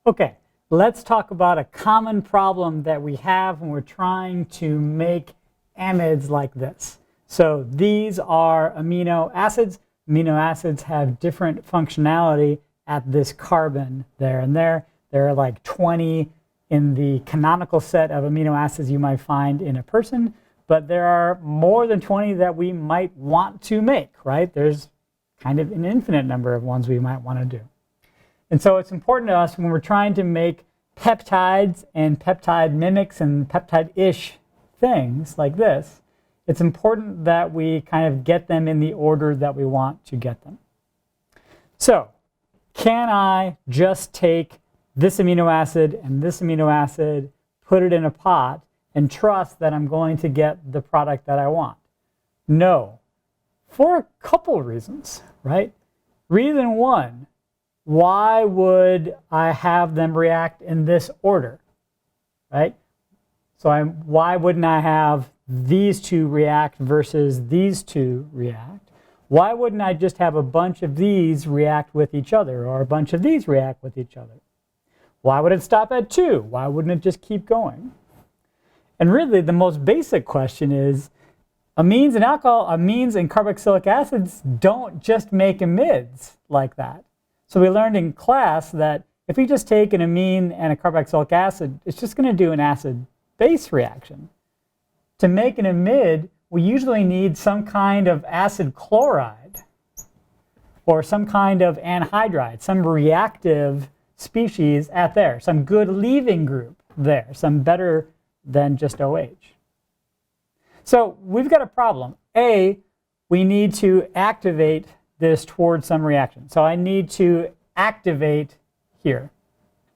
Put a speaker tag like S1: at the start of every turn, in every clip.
S1: Okay, let's talk about a common problem that we have when we're trying to make amides like this. So these are amino acids. Amino acids have different functionality at this carbon there and there. There are like 20 in the canonical set of amino acids you might find in a person, but there are more than 20 that we might want to make, right? There's kind of an infinite number of ones we might want to do. And so it's important to us when we're trying to make peptides and peptide mimics and peptide-ish things like this, it's important that we kind of get them in the order that we want to get them. So can I just take this amino acid and this amino acid, put it in a pot, and trust that I'm going to get the product that I want? No, for a couple reasons, right? Reason one, why would I have them react in this order, right? So why wouldn't I have these two react versus these two react? Why wouldn't I just have a bunch of these react with each other or a bunch of these react with each other? Why would it stop at 2? Why wouldn't it just keep going? And really the most basic question is, amines and amines and carboxylic acids don't just make amides like that. So we learned in class that if we just take an amine and a carboxylic acid, it's just going to do an acid-base reaction. To make an amide, we usually need some kind of acid chloride or some kind of anhydride, some reactive species at there, some good leaving group there, some better than just OH. So we've got a problem. A, we need to activate this towards some reaction. So I need to activate here.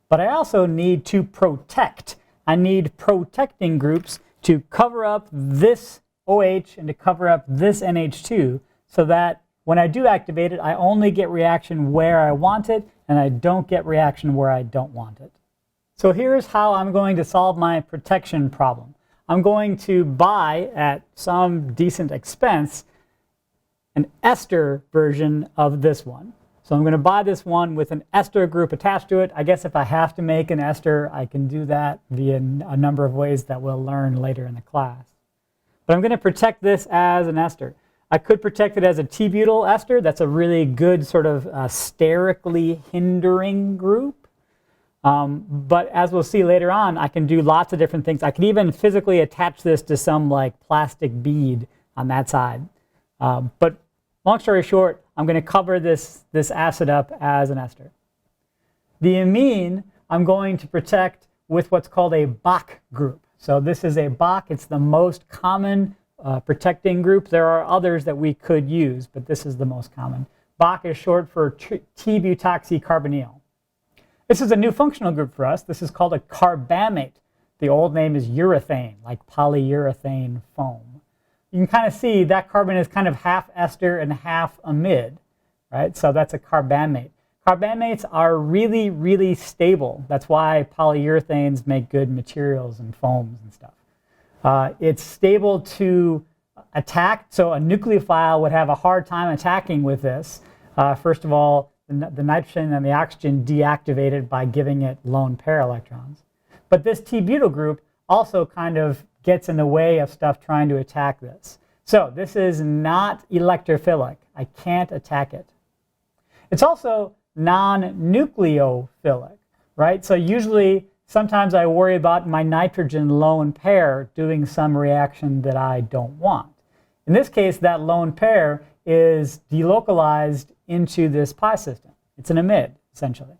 S1: But I also need to protect. I need protecting groups to cover up this OH and to cover up this NH2 so that when I do activate it, I only get reaction where I want it and I don't get reaction where I don't want it. So here's how I'm going to solve my protection problem. I'm going to buy at some decent expense an ester version of this one. So I'm going to buy this one with an ester group attached to it. I guess if I have to make an ester, I can do that via a number of ways that we'll learn later in the class. But I'm going to protect this as an ester. I could protect it as a T-butyl ester. That's a really good sort of sterically hindering group. But as we'll see later on, I can do lots of different things. I can even physically attach this to some like plastic bead on that side. But long story short, I'm going to cover this acid up as an ester. The amine I'm going to protect with what's called a Bach group. So this is a Bach. It's the most common protecting group. There are others that we could use, but this is the most common. Bach is short for T-butoxycarbonyl. This is a new functional group for us. This is called a carbamate. The old name is urethane, like polyurethane foam. You can kind of see that carbon is kind of half ester and half amide, right? So that's a carbamate. Carbamates are really, really stable. That's why polyurethanes make good materials and foams and stuff. It's stable to attack, so a nucleophile would have a hard time attacking with this. First of all, the nitrogen and the oxygen deactivate it by giving it lone pair electrons. But this T-butyl group also kind of gets in the way of stuff trying to attack this. So this is not electrophilic. I can't attack it. It's also non-nucleophilic, right? So usually, sometimes I worry about my nitrogen lone pair doing some reaction that I don't want. In this case, that lone pair is delocalized into this pi system. It's an amide, essentially.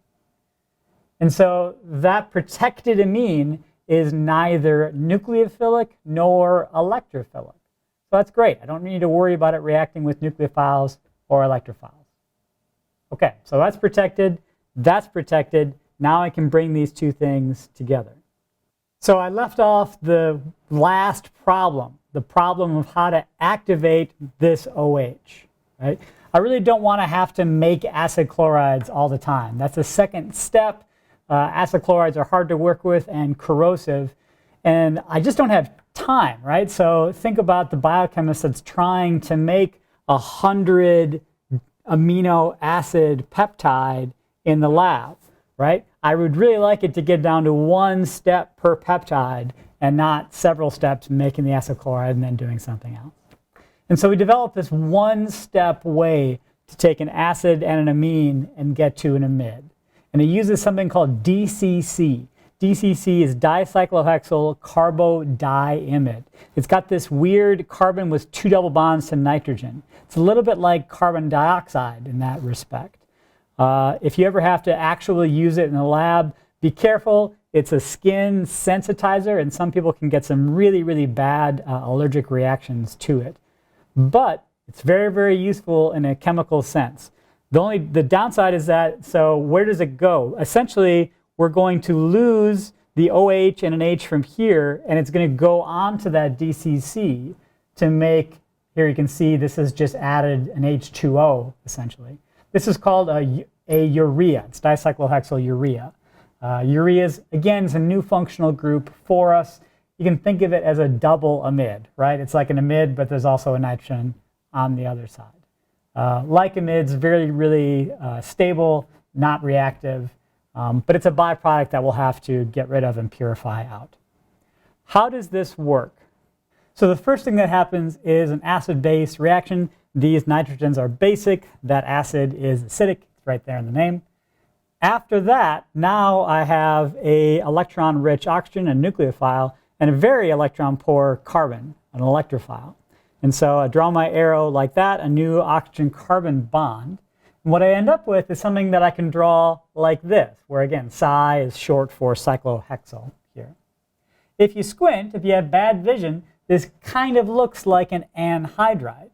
S1: And so that protected amine is neither nucleophilic nor electrophilic. So that's great. I don't need to worry about it reacting with nucleophiles or electrophiles. Okay, so that's protected. That's protected. Now I can bring these two things together. So I left off the last problem, the problem of how to activate this OH, right? I really don't want to have to make acid chlorides all the time. That's the second step. Acid chlorides are hard to work with and corrosive, and I just don't have time, right? So think about the biochemist that's trying to make 100 amino acid peptide in the lab, right? I would really like it to get down to one step per peptide and not several steps making the acyl chloride and then doing something else. And so we developed this one-step way to take an acid and an amine and get to an amide. And it uses something called DCC. DCC is dicyclohexyl carbodiimide. It's got this weird carbon with 2 double bonds to nitrogen. It's a little bit like carbon dioxide in that respect. If you ever have to actually use it in the lab, be careful. It's a skin sensitizer, and some people can get some really, really bad allergic reactions to it. But it's very, very useful in a chemical sense. The downside is that, so where does it go? Essentially, we're going to lose the OH and an H from here, and it's going to go onto that DCC to make, here you can see this has just added an H2O, essentially. This is called a urea. It's dicyclohexyl urea. Ureas, again, is a new functional group for us. You can think of it as a double amide, right? It's like an amide, but there's also a nitrogen on the other side. Like amides, very, really stable, not reactive, but it's a byproduct that we'll have to get rid of and purify out. How does this work? So the first thing that happens is an acid-base reaction. These nitrogens are basic. That acid is acidic. It's right there in the name. After that, now I have a electron-rich oxygen, a nucleophile, and a very electron-poor carbon, an electrophile. And so I draw my arrow like that, a new oxygen-carbon bond. And what I end up with is something that I can draw like this, where again, psi is short for cyclohexyl here. If you squint, if you have bad vision, this kind of looks like an anhydride,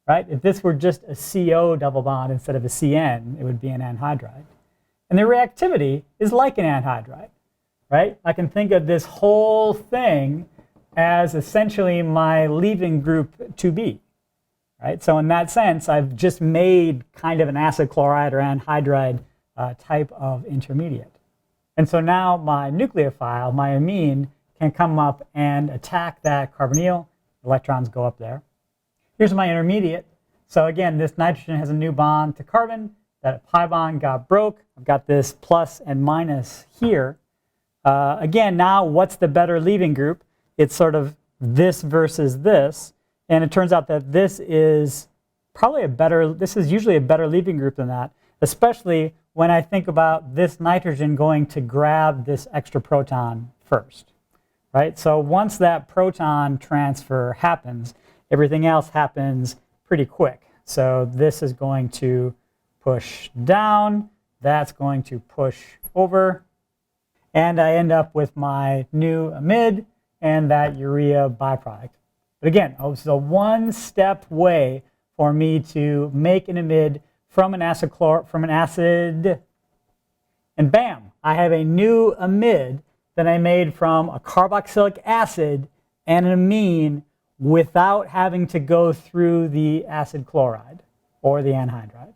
S1: right? If this were just a CO double bond instead of a CN, it would be an anhydride. And the reactivity is like an anhydride, right? I can think of this whole thing as essentially my leaving group 2B, right? So in that sense, I've just made kind of an acid chloride or anhydride type of intermediate. And so now my nucleophile, my amine, can come up and attack that carbonyl. Electrons go up there. Here's my intermediate. So again, this nitrogen has a new bond to carbon. That pi bond got broke. I've got this plus and minus here. Again, now what's the better leaving group? It's sort of this versus this. And it turns out that this is usually a better leaving group than that, especially when I think about this nitrogen going to grab this extra proton first, right? So once that proton transfer happens, everything else happens pretty quick. So this is going to push down, that's going to push over, and I end up with my new amide and that urea byproduct. But again, it's a one-step way for me to make an amide from an acid, and bam, I have a new amide that I made from a carboxylic acid and an amine without having to go through the acid chloride or the anhydride.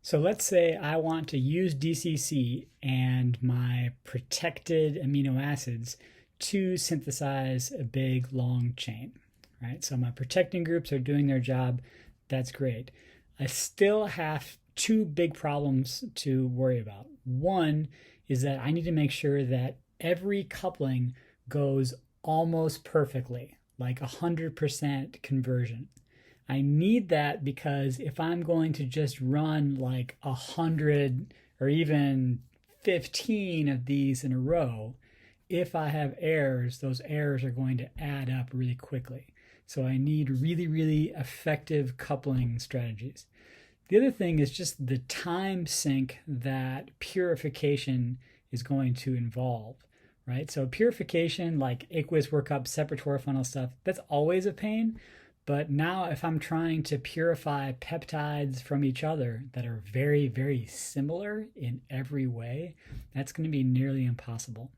S1: So let's say I want to use DCC and my protected amino acids to synthesize a big long chain, right? So my protecting groups are doing their job. That's great. I still have 2 big problems to worry about. One is that I need to make sure that every coupling goes almost perfectly, like 100% conversion. I need that because if I'm going to just run like 100 or even 15 of these in a row, if I have errors, those errors are going to add up really quickly. So I need really, really effective coupling strategies. The other thing is just the time sink that purification is going to involve, right? So purification, like aqueous workup, separator funnel stuff, that's always a pain. But now if I'm trying to purify peptides from each other that are very, very similar in every way, that's going to be nearly impossible.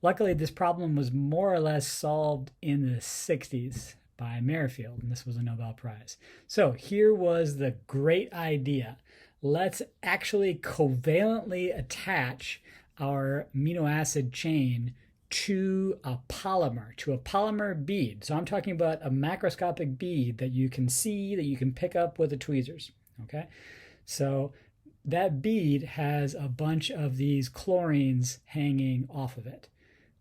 S1: Luckily, this problem was more or less solved in the 60s by Merrifield, and this was a Nobel Prize. So here was the great idea. Let's actually covalently attach our amino acid chain to a polymer bead. So I'm talking about a macroscopic bead that you can see, that you can pick up with the tweezers, okay? So that bead has a bunch of these chlorines hanging off of it,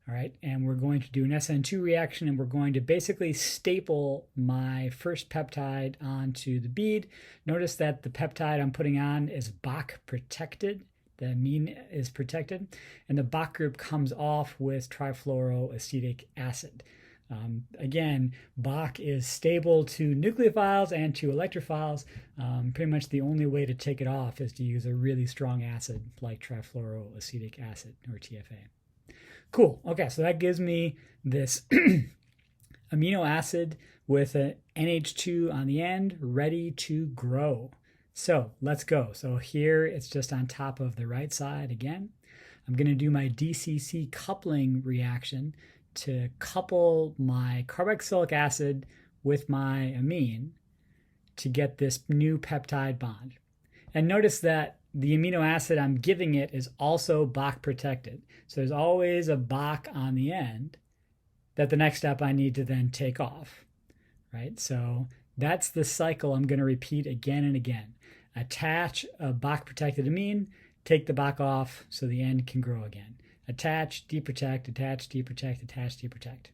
S1: all right? And we're going to do an SN2 reaction, and we're going to basically staple my first peptide onto the bead. Notice that the peptide I'm putting on is Bach protected. The amine is protected, and the Bach group comes off with trifluoroacetic acid. Again, Bach is stable to nucleophiles and to electrophiles. Pretty much the only way to take it off is to use a really strong acid like trifluoroacetic acid, or TFA. Cool. Okay, so that gives me this amino acid with an NH2 on the end, ready to grow. So let's go. So here it's just on top of the right side again. I'm going to do my DCC coupling reaction to couple my carboxylic acid with my amine to get this new peptide bond. And notice that the amino acid I'm giving it is also Bach protected. So there's always a Bach on the end that the next step I need to then take off, right? So that's the cycle I'm going to repeat again and again. Attach a Bach protected amine, take the Bach off so the end can grow again. Attach, deprotect, attach, deprotect, attach, deprotect.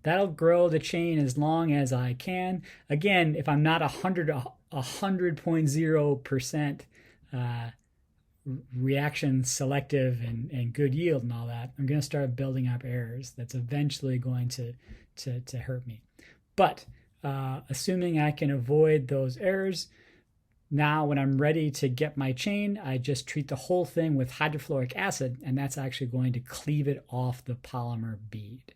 S1: That'll grow the chain as long as I can. Again, if I'm not 100.0% reaction selective and good yield and all that, I'm going to start building up errors. That's eventually going to hurt me. But assuming I can avoid those errors, now when I'm ready to get my chain, I just treat the whole thing with hydrofluoric acid, and that's actually going to cleave it off the polymer bead.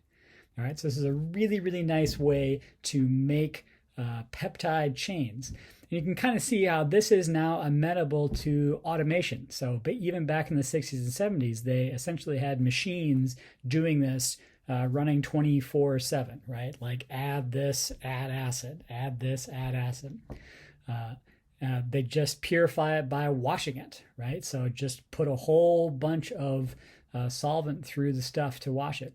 S1: All right, so this is a really, really nice way to make peptide chains. And you can kind of see how this is now amenable to automation. So even back in the 60s and 70s, they essentially had machines doing this running 24/7, right? Like add this, add acid, add this, add acid. They just purify it by washing it, right? So just put a whole bunch of solvent through the stuff to wash it.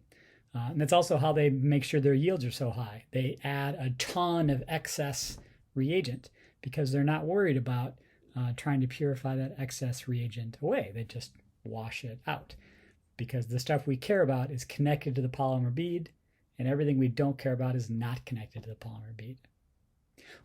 S1: And that's also how they make sure their yields are so high. They add a ton of excess reagent because they're not worried about trying to purify that excess reagent away. They just wash it out because the stuff we care about is connected to the polymer bead, and everything we don't care about is not connected to the polymer bead.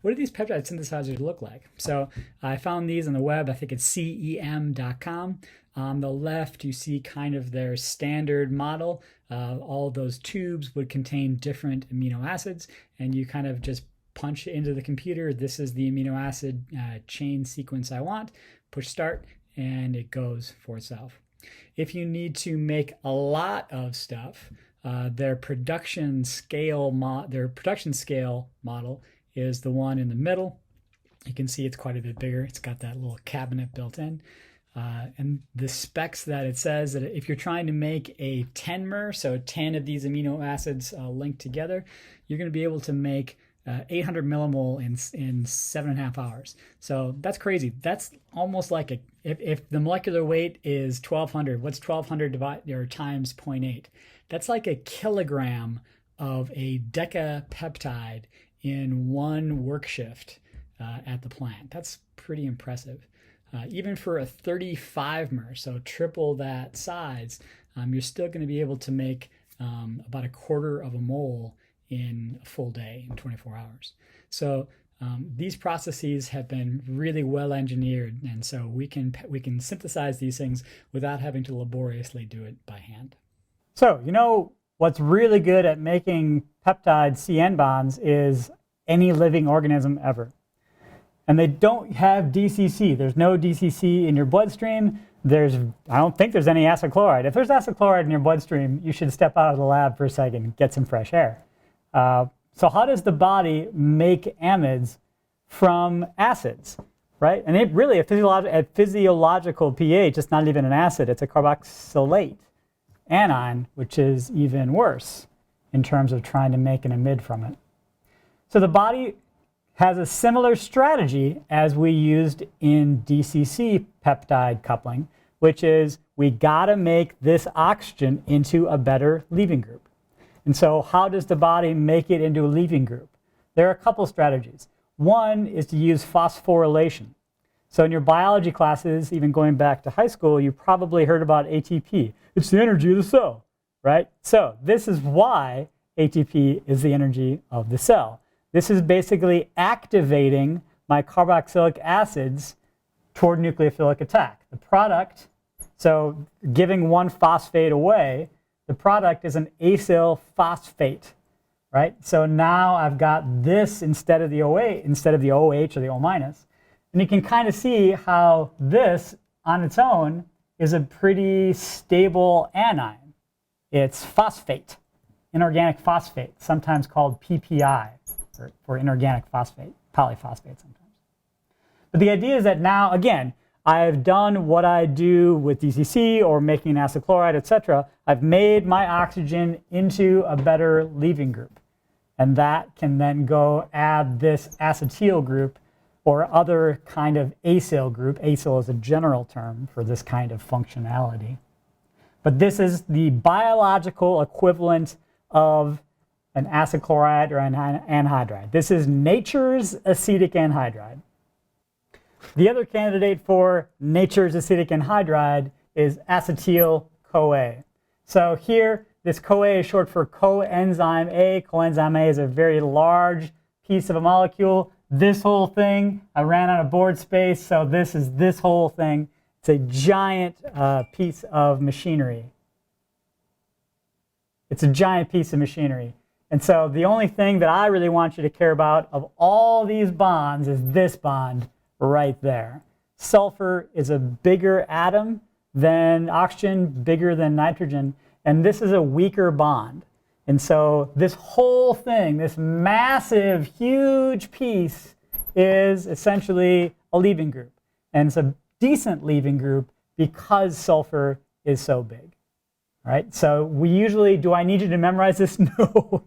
S1: What do these peptide synthesizers look like? So I found these on the web. I think it's cem.com. On the left, you see kind of their standard model. All those tubes would contain different amino acids, and you kind of just punch into the computer. This is the amino acid chain sequence I want. Push start, and it goes for itself. If you need to make a lot of stuff, their production scale model is the one in the middle. You can see it's quite a bit bigger. It's got that little cabinet built in. And the specs that it says that if you're trying to make a 10-mer, so 10 of these amino acids linked together, you're going to be able to make 800 millimole in 7.5 hours. So that's crazy. That's almost like if the molecular weight is 1,200, what's 1,200 times 0.8? That's like a kilogram of a decapeptide in one work shift at the plant. That's pretty impressive. Even for a 35-mer, so triple that size, you're still going to be able to make about 1/4 of a mole in a full day, in 24 hours. So these processes have been really well engineered, and so we can synthesize these things without having to laboriously do it by hand. So, you know, what's really good at making peptide CN bonds is any living organism ever. And they don't have DCC. There's no DCC in your bloodstream. I don't think there's any acid chloride. If there's acid chloride in your bloodstream, you should step out of the lab for a second and get some fresh air. So how does the body make amides from acids, right? And it really, at physiological pH, it's not even an acid. It's a carboxylate anion, which is even worse in terms of trying to make an amide from it. So the body has a similar strategy as we used in DCC peptide coupling, which is we got to make this oxygen into a better leaving group. And so how does the body make it into a leaving group? There are a couple strategies. One is to use phosphorylation. So in your biology classes, even going back to high school, you probably heard about ATP. It's the energy of the cell, right? So this is why ATP is the energy of the cell. This is basically activating my carboxylic acids toward nucleophilic attack. The product, so giving one phosphate away, the product is an acyl phosphate, right? So now I've got this instead of the OH or the O minus. And you can kind of see how this on its own is a pretty stable anion. It's phosphate, inorganic phosphate, sometimes called PPI, for inorganic phosphate, polyphosphate sometimes. But the idea is that now, again, I've done what I do with DCC or making acid chloride, etc. I've made my oxygen into a better leaving group. And that can then go add this acetyl group or other kind of acyl group. Acyl is a general term for this kind of functionality. But this is the biological equivalent of an acid chloride or an anhydride. This is nature's acetic anhydride. The other candidate for nature's acetic anhydride is acetyl-CoA. So here, this CoA is short for coenzyme A. Coenzyme A is a very large piece of a molecule. This whole thing, I ran out of board space, so this is this whole thing. It's a giant piece of machinery. It's a giant piece of machinery. And so the only thing that I really want you to care about of all these bonds is this bond right there. Sulfur is a bigger atom than oxygen, bigger than nitrogen, and this is a weaker bond. And so this whole thing, this massive, huge piece is essentially a leaving group. And it's a decent leaving group because sulfur is so big. All right, so we usually, do I need you to memorize this? No,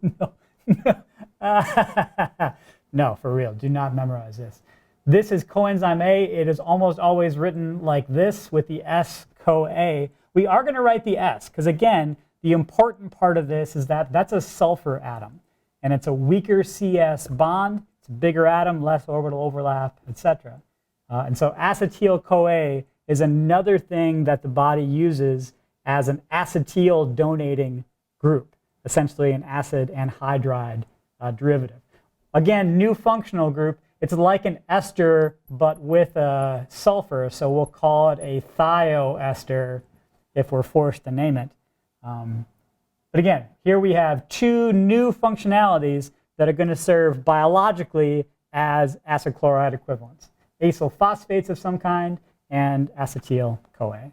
S1: no, for real, do not memorize this. This is coenzyme A. It is almost always written like this with the S-CoA. We are going to write the S because, again, the important part of this is that that's a sulfur atom. And it's a weaker CS bond. It's a bigger atom, less orbital overlap, etc. And so acetyl-CoA is another thing that the body uses as an acetyl donating group, essentially an acid anhydride derivative. Again, new functional group. It's like an ester, but with a sulfur, so we'll call it a thioester if we're forced to name it. But again, here we have two new functionalities that are going to serve biologically as acid chloride equivalents. Acyl phosphates of some kind and acetyl-CoA.